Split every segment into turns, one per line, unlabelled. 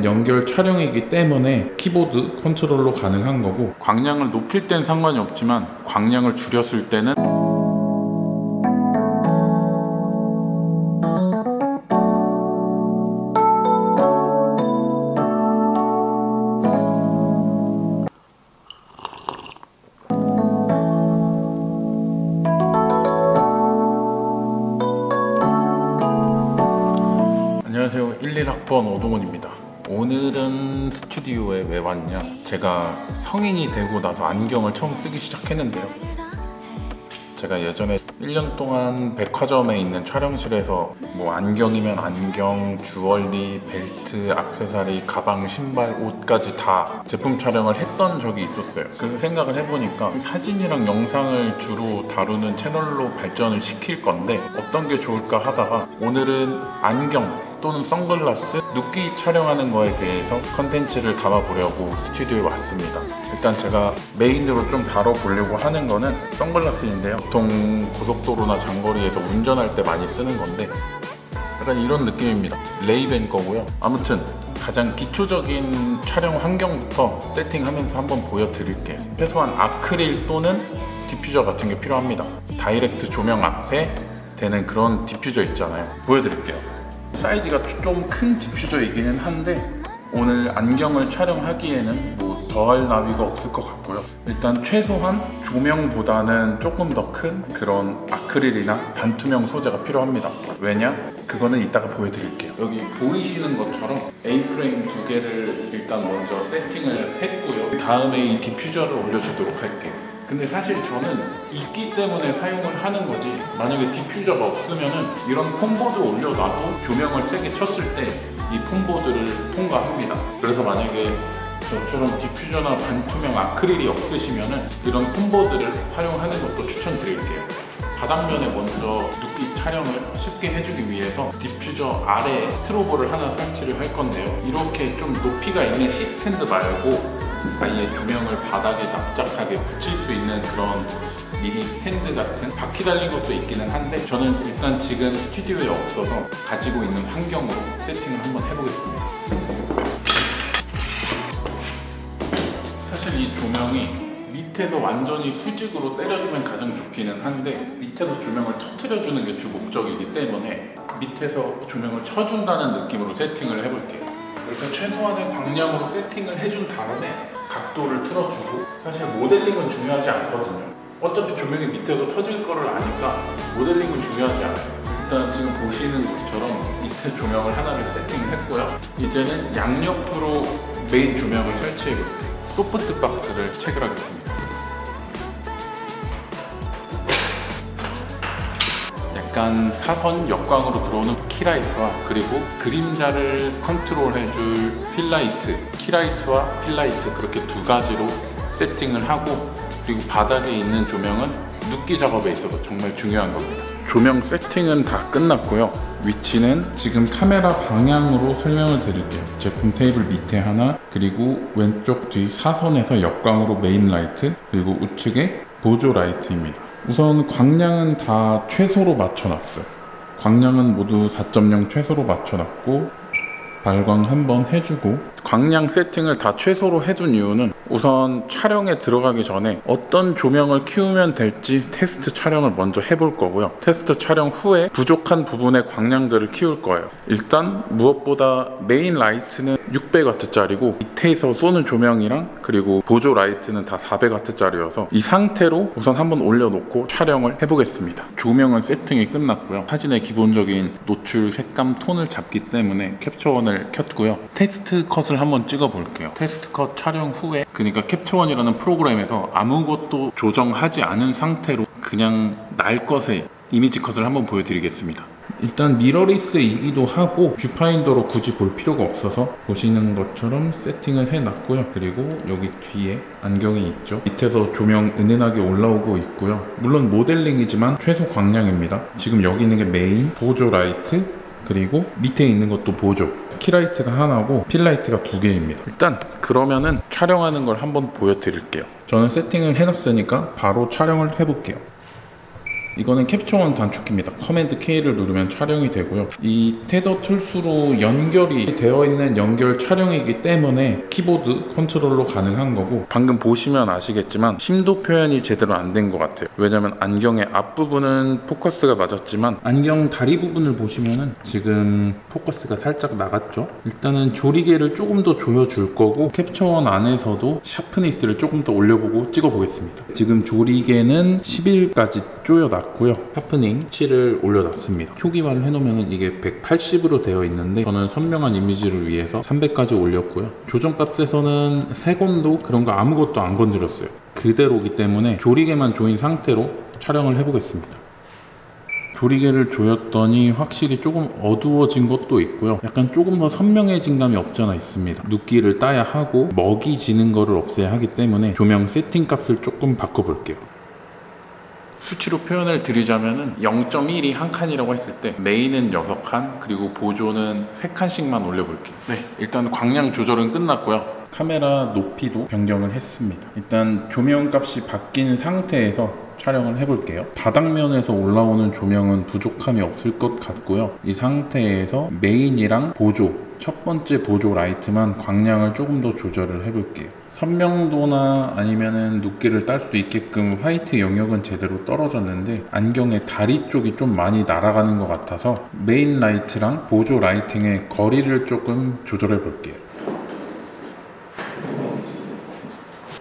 연결 촬영이기 때문에 키보드 컨트롤로 가능한 거고, 광량을 높일 땐 상관이 없지만 광량을 줄였을 때는 안녕하세요. 11학번 오동훈입니다. 오늘은 스튜디오에 왜 왔냐? 제가 성인이 되고 나서 안경을 처음 쓰기 시작했는데요. 제가 예전에 1년 동안 백화점에 있는 촬영실에서 뭐 안경이면 안경, 주얼리, 벨트, 액세서리, 가방, 신발, 옷까지 다 제품 촬영을 했던 적이 있었어요. 그래서 생각을 해보니까 사진이랑 영상을 주로 다루는 채널로 발전을 시킬 건데 어떤 게 좋을까 하다가 오늘은 안경 또는 선글라스, 눕기 촬영하는 거에 대해서 컨텐츠를 담아보려고 스튜디오에 왔습니다. 일단 제가 메인으로 좀 다뤄보려고 하는 거는 선글라스인데요. 보통 고속도로나 장거리에서 운전할 때 많이 쓰는 건데 약간 이런 느낌입니다. 레이벤 거고요. 아무튼 가장 기초적인 촬영 환경부터 세팅하면서 한번 보여드릴게요. 최소한 아크릴 또는 디퓨저 같은 게 필요합니다. 다이렉트 조명 앞에 되는 그런 디퓨저 있잖아요. 보여드릴게요. 사이즈가 좀 큰 디퓨저이기는 한데 오늘 안경을 촬영하기에는 뭐 더할 나위가 없을 것 같고요. 일단 최소한 조명보다는 조금 더 큰 그런 아크릴이나 반투명 소재가 필요합니다. 왜냐? 그거는 이따가 보여드릴게요. 여기 보이시는 것처럼 A프레임 두 개를 일단 먼저 세팅을 했고요. 그 다음에 이 디퓨저를 올려주도록 할게요. 근데 사실 저는 있기 때문에 사용을 하는 거지, 만약에 디퓨저가 없으면은 이런 폼보드 올려놔도 조명을 세게 쳤을 때 이 폼보드를 통과합니다. 그래서 만약에 저처럼 디퓨저나 반투명 아크릴이 없으시면은 이런 폼보드를 활용하는 것도 추천드릴게요. 바닥면에 먼저 눕기 촬영을 쉽게 해주기 위해서 디퓨저 아래에 스트로보를 하나 설치를 할 건데요. 이렇게 좀 높이가 있는 C스탠드 말고 아예 조명을 바닥에 납작하게 붙일 수 있는 그런 미니 스탠드 같은 바퀴 달린 것도 있기는 한데 저는 일단 지금 스튜디오에 없어서 가지고 있는 환경으로 세팅을 한번 해보겠습니다. 사실 이 조명이 밑에서 완전히 수직으로 때려주면 가장 좋기는 한데 밑에서 조명을 터트려주는 게 주 목적이기 때문에 밑에서 조명을 쳐준다는 느낌으로 세팅을 해볼게요. 그래서 최소한의 광량으로 세팅을 해준 다음에 각도를 틀어주고, 사실 모델링은 중요하지 않거든요. 어차피 조명이 밑에서 터질 거를 아니까 모델링은 중요하지 않아요. 일단 지금 보시는 것처럼 밑에 조명을 하나를 세팅을 했고요. 이제는 양옆으로 메인 조명을 설치해 볼게요. 소프트 박스를 체결하겠습니다. 약간 사선 역광으로 들어오는 키라이트와 그리고 그림자를 컨트롤해줄 필라이트, 키라이트와 필라이트 그렇게 두 가지로 세팅을 하고, 그리고 바닥에 있는 조명은 눕기 작업에 있어서 정말 중요한 겁니다. 조명 세팅은 다 끝났고요. 위치는 지금 카메라 방향으로 설명을 드릴게요. 제품 테이블 밑에 하나, 그리고 왼쪽 뒤 사선에서 역광으로 메인 라이트, 그리고 우측에 보조 라이트입니다. 우선 광량은 다 최소로 맞춰놨어요. 광량은 모두 4.0 최소로 맞춰놨고 발광 한번 해주고, 광량 세팅을 다 최소로 해둔 이유는 우선 촬영에 들어가기 전에 어떤 조명을 키우면 될지 테스트 촬영을 먼저 해볼 거고요. 테스트 촬영 후에 부족한 부분의 광량들을 키울 거예요. 일단 무엇보다 메인 라이트는 600W짜리고 밑에서 쏘는 조명이랑 그리고 보조 라이트는 다 400W짜리여서 이 상태로 우선 한번 올려놓고 촬영을 해보겠습니다. 조명은 세팅이 끝났고요. 사진의 기본적인 노출, 색감, 톤을 잡기 때문에 캡처원을 켰고요. 테스트 컷을 한번 찍어 볼게요. 테스트 컷 촬영 후에, 그러니까 캡처원이라는 프로그램에서 아무것도 조정하지 않은 상태로 그냥 날 것의 이미지 컷을 한번 보여드리겠습니다. 일단 미러리스이기도 하고 뷰파인더로 굳이 볼 필요가 없어서 보시는 것처럼 세팅을 해놨고요. 그리고 여기 뒤에 안경이 있죠. 밑에서 조명 은은하게 올라오고 있고요. 물론 모델링이지만 최소 광량입니다. 지금 여기 있는 게 메인, 보조 라이트, 그리고 밑에 있는 것도 보조, 키라이트가 하나고 필라이트가 2개입니다. 일단 그러면은 촬영하는 걸 한번 보여드릴게요. 저는 세팅을 해놨으니까 바로 촬영을 해볼게요. 이거는 캡처원 단축키입니다. 커맨드 K를 누르면 촬영이 되고요. 이 테더 툴스로 연결이 되어 있는 연결 촬영이기 때문에 키보드 컨트롤로 가능한 거고, 방금 보시면 아시겠지만 심도 표현이 제대로 안 된 것 같아요. 왜냐면 안경의 앞부분은 포커스가 맞았지만 안경 다리 부분을 보시면은 지금 포커스가 살짝 나갔죠. 일단은 조리개를 조금 더 조여줄 거고, 캡처원 안에서도 샤프니스를 조금 더 올려보고 찍어보겠습니다. 지금 조리개는 11까지 조여놨고요. 샤프닝 7을 올려놨습니다. 초기화를 해놓으면 이게 180으로 되어 있는데 저는 선명한 이미지를 위해서 300까지 올렸고요. 조정값에서는 색온도 그런 거 아무것도 안 건드렸어요. 그대로기 때문에 조리개만 조인 상태로 촬영을 해보겠습니다. 조리개를 조였더니 확실히 조금 어두워진 것도 있고요. 약간 조금 더 선명해진 감이 없잖아 있습니다. 눕기를 따야 하고 먹이 지는 거를 없애야 하기 때문에 조명 세팅 값을 조금 바꿔볼게요. 수치로 표현을 드리자면 0.1이 한 칸이라고 했을 때 메인은 6칸, 그리고 보조는 3칸씩만 올려볼게요. 네, 일단 광량 조절은 끝났고요. 카메라 높이도 변경을 했습니다. 일단 조명 값이 바뀐 상태에서 촬영을 해볼게요. 바닥면에서 올라오는 조명은 부족함이 없을 것 같고요. 이 상태에서 메인이랑 보조, 첫 번째 보조 라이트만 광량을 조금 더 조절을 해볼게요. 선명도나 아니면은 눕기를 딸 수 있게끔 화이트 영역은 제대로 떨어졌는데 안경의 다리 쪽이 좀 많이 날아가는 것 같아서 메인 라이트랑 보조 라이팅의 거리를 조금 조절해 볼게요.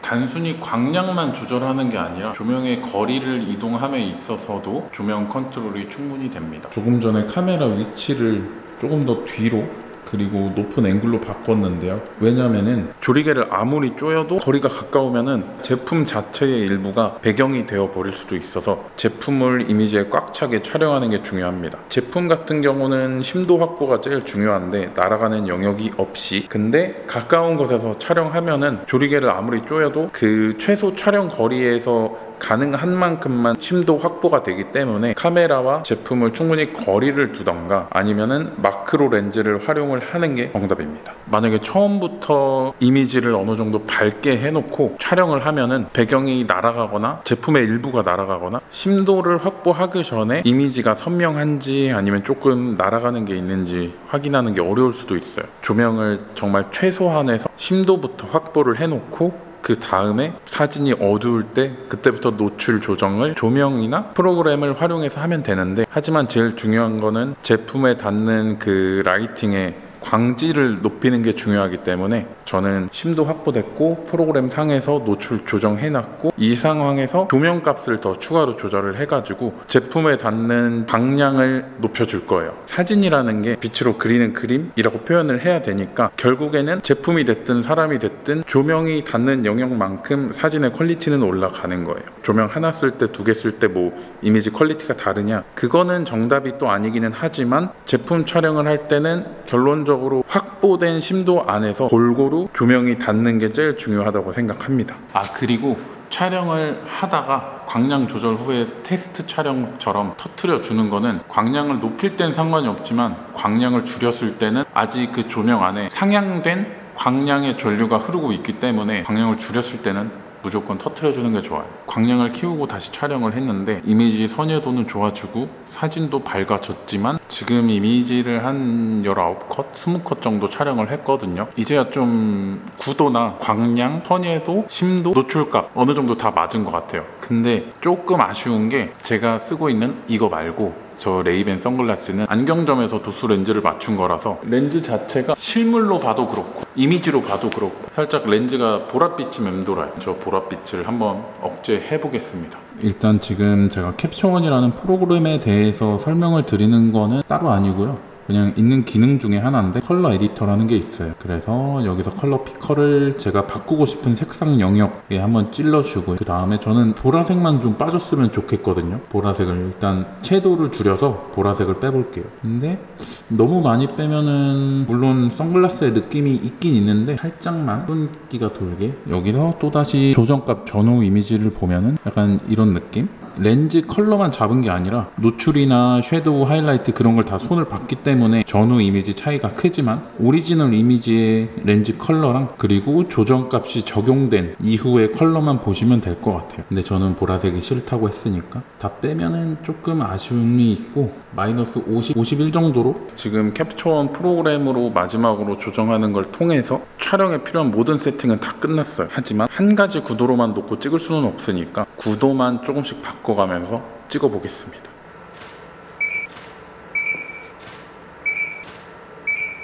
단순히 광량만 조절하는 게 아니라 조명의 거리를 이동함에 있어서도 조명 컨트롤이 충분히 됩니다. 조금 전에 카메라 위치를 조금 더 뒤로 그리고 높은 앵글로 바꿨는데요. 왜냐면은 조리개를 아무리 조여도 거리가 가까우면은 제품 자체의 일부가 배경이 되어 버릴 수도 있어서 제품을 이미지에 꽉 차게 촬영하는 게 중요합니다. 제품 같은 경우는 심도 확보가 제일 중요한데 날아가는 영역이 없이, 근데 가까운 곳에서 촬영하면은 조리개를 아무리 조여도 그 최소 촬영 거리에서 가능한 만큼만 심도 확보가 되기 때문에 카메라와 제품을 충분히 거리를 두던가 아니면은 마크로 렌즈를 활용을 하는 게 정답입니다. 만약에 처음부터 이미지를 어느 정도 밝게 해놓고 촬영을 하면은 배경이 날아가거나 제품의 일부가 날아가거나 심도를 확보하기 전에 이미지가 선명한지 아니면 조금 날아가는 게 있는지 확인하는 게 어려울 수도 있어요. 조명을 정말 최소한에서 심도부터 확보를 해놓고 그 다음에 사진이 어두울 때 그때부터 노출 조정을 조명이나 프로그램을 활용해서 하면 되는데, 하지만 제일 중요한 거는 제품에 닿는 그 라이팅의 광질을 높이는 게 중요하기 때문에 저는 심도 확보됐고 프로그램 상에서 노출 조정해놨고 이 상황에서 조명 값을 더 추가로 조절을 해가지고 제품에 닿는 방향을 높여줄 거예요. 사진이라는 게 빛으로 그리는 그림이라고 표현을 해야 되니까 결국에는 제품이 됐든 사람이 됐든 조명이 닿는 영역만큼 사진의 퀄리티는 올라가는 거예요. 조명 하나 쓸 때, 두 개 쓸 때 뭐 이미지 퀄리티가 다르냐, 그거는 정답이 또 아니기는 하지만 제품 촬영을 할 때는 결론적으로 확보된 심도 안에서 골고루 조명이 닿는 게 제일 중요하다고 생각합니다. 그리고 촬영을 하다가 광량 조절 후에 테스트 촬영처럼 터트려 주는 거는 광량을 높일 땐 상관이 없지만 광량을 줄였을 때는 아직 그 조명 안에 상향된 광량의 전류가 흐르고 있기 때문에 광량을 줄였을 때는 무조건 터트려 주는 게 좋아요. 광량을 키우고 다시 촬영을 했는데 이미지 선회도는 좋아지고 사진도 밝아졌지만 지금 이미지를 한 19컷, 20컷 정도 촬영을 했거든요. 이제야 좀 구도나 광량, 선회도, 심도, 노출값 어느 정도 다 맞은 것 같아요. 근데 조금 아쉬운 게 제가 쓰고 있는 이거 말고 저 레이벤 선글라스는 안경점에서 도수 렌즈를 맞춘 거라서 렌즈 자체가 실물로 봐도 그렇고 이미지로 봐도 그렇고 살짝 렌즈가 보랏빛이 맴돌아요. 저 보랏빛을 한번 억제해 보겠습니다. 일단 지금 제가 캡처원이라는 프로그램에 대해서 설명을 드리는 거는 따로 아니고요. 그냥 있는 기능 중에 하나인데 컬러 에디터라는 게 있어요. 그래서 여기서 컬러 피커를 제가 바꾸고 싶은 색상 영역에 한번 찔러주고, 그 다음에 저는 보라색만 좀 빠졌으면 좋겠거든요. 보라색을 일단 채도를 줄여서 보라색을 빼볼게요. 근데 너무 많이 빼면은 물론 선글라스의 느낌이 있긴 있는데 살짝만 붉기가 돌게, 여기서 또다시 조정값 전후 이미지를 보면은 약간 이런 느낌? 렌즈 컬러만 잡은 게 아니라 노출이나 섀도우, 하이라이트 그런 걸 다 손을 봤기 때문에 전후 이미지 차이가 크지만 오리지널 이미지의 렌즈 컬러랑 그리고 조정값이 적용된 이후의 컬러만 보시면 될 것 같아요. 근데 저는 보라색이 싫다고 했으니까 다 빼면은 조금 아쉬움이 있고 마이너스 50, 51 정도로 지금 캡처원 프로그램으로 마지막으로 조정하는 걸 통해서 촬영에 필요한 모든 세팅은 다 끝났어요. 하지만 한 가지 구도로만 놓고 찍을 수는 없으니까 구도만 조금씩 바꿔가면서 찍어 보겠습니다.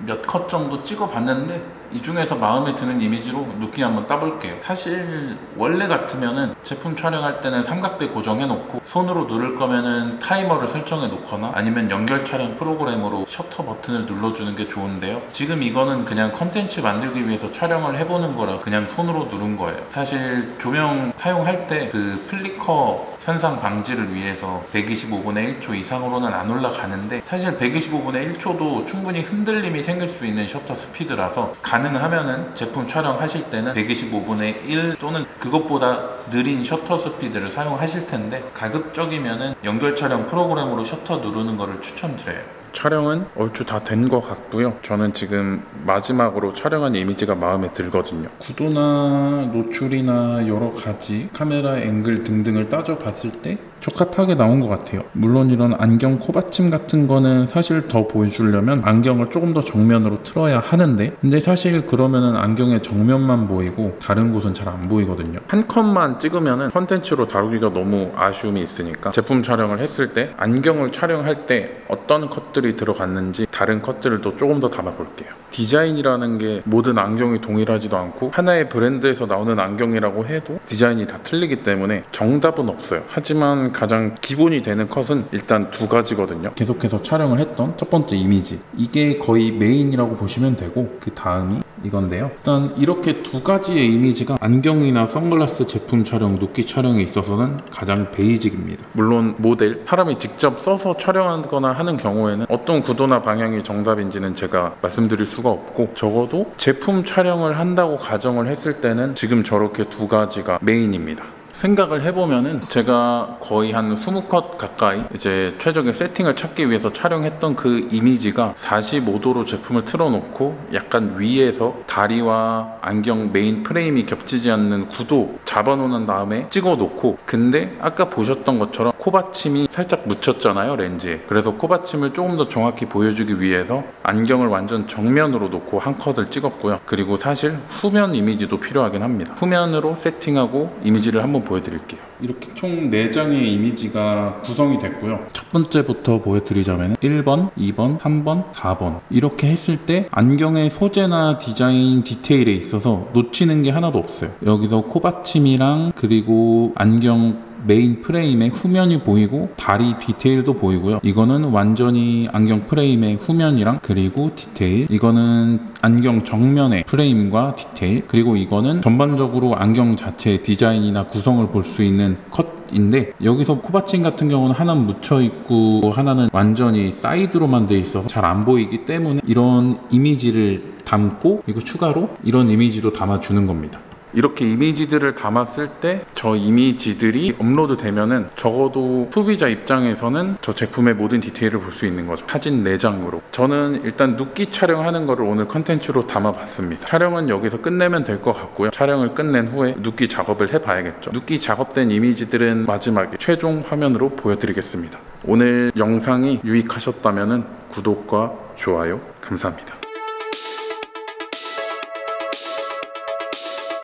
몇 컷 정도 찍어 봤는데 이 중에서 마음에 드는 이미지로 눕기 한번 따볼게요. 사실 원래 같으면은 제품 촬영할 때는 삼각대 고정해 놓고 손으로 누를 거면은 타이머를 설정해 놓거나 아니면 연결 촬영 프로그램으로 셔터 버튼을 눌러주는 게 좋은데요. 지금 이거는 그냥 컨텐츠 만들기 위해서 촬영을 해보는 거라 그냥 손으로 누른 거예요. 사실 조명 사용할 때 그 플리커 현상 방지를 위해서 125분의 1초 이상으로는 안 올라가는데 사실 125분의 1초도 충분히 흔들림이 생길 수 있는 셔터 스피드라서 가능하면은 제품 촬영하실 때는 125분의 1 또는 그것보다 느린 셔터 스피드를 사용하실 텐데 가급적이면은 연결 촬영 프로그램으로 셔터 누르는 거를 추천드려요. 촬영은 얼추 다 된 것 같고요. 저는 지금 마지막으로 촬영한 이미지가 마음에 들거든요. 구도나 노출이나 여러 가지 카메라 앵글 등등을 따져봤을 때 적합하게 나온 것 같아요. 물론 이런 안경 코받침 같은 거는 사실 더 보여주려면 안경을 조금 더 정면으로 틀어야 하는데 근데 사실 그러면은 안경의 정면만 보이고 다른 곳은 잘 안 보이거든요. 한 컷만 찍으면은 컨텐츠로 다루기가 너무 아쉬움이 있으니까 제품 촬영을 했을 때 안경을 촬영할 때 어떤 컷들이 들어갔는지 다른 컷들도 조금 더 담아볼게요. 디자인이라는 게 모든 안경이 동일하지도 않고 하나의 브랜드에서 나오는 안경이라고 해도 디자인이 다 틀리기 때문에 정답은 없어요. 하지만 가장 기본이 되는 컷은 일단 두 가지거든요. 계속해서 촬영을 했던 첫 번째 이미지, 이게 거의 메인이라고 보시면 되고 그 다음이 이건데요. 일단 이렇게 두 가지의 이미지가 안경이나 선글라스 제품 촬영, 눕기 촬영에 있어서는 가장 베이직입니다. 물론 모델, 사람이 직접 써서 촬영하거나 하는 경우에는 어떤 구도나 방향이 정답인지는 제가 말씀드릴 수가 없고 적어도 제품 촬영을 한다고 가정을 했을 때는 지금 저렇게 두 가지가 메인입니다. 생각을 해보면은 제가 거의 한 20컷 가까이 이제 최적의 세팅을 찾기 위해서 촬영했던 그 이미지가 45도로 제품을 틀어놓고 약간 위에서 다리와 안경 메인 프레임이 겹치지 않는 구도 잡아놓은 다음에 찍어놓고 근데 아까 보셨던 것처럼 코받침이 살짝 묻혔잖아요, 렌즈에. 그래서 코받침을 조금 더 정확히 보여주기 위해서 안경을 완전 정면으로 놓고 한 컷을 찍었고요. 그리고 사실 후면 이미지도 필요하긴 합니다. 후면으로 세팅하고 이미지를 한번 보여드릴게요. 이렇게 총 4장의 이미지가 구성이 됐고요. 첫 번째부터 보여드리자면 1번, 2번, 3번, 4번 이렇게 했을 때 안경의 소재나 디자인 디테일에 있어서 놓치는 게 하나도 없어요. 여기서 코받침이랑 그리고 안경 메인 프레임의 후면이 보이고 다리 디테일도 보이고요. 이거는 완전히 안경 프레임의 후면이랑 그리고 디테일, 이거는 안경 정면의 프레임과 디테일, 그리고 이거는 전반적으로 안경 자체의 디자인이나 구성을 볼 수 있는 컷인데 여기서 코받침 같은 경우는 하나는 묻혀 있고 하나는 완전히 사이드로만 돼 있어서 잘 안 보이기 때문에 이런 이미지를 담고 그리고 추가로 이런 이미지도 담아주는 겁니다. 이렇게 이미지들을 담았을 때 저 이미지들이 업로드 되면은 적어도 소비자 입장에서는 저 제품의 모든 디테일을 볼 수 있는 거죠. 사진 4장으로. 저는 일단 눕기 촬영하는 거를 오늘 컨텐츠로 담아봤습니다. 촬영은 여기서 끝내면 될 것 같고요. 촬영을 끝낸 후에 눕기 작업을 해봐야겠죠. 눕기 작업된 이미지들은 마지막에 최종 화면으로 보여드리겠습니다. 오늘 영상이 유익하셨다면 구독과 좋아요 감사합니다.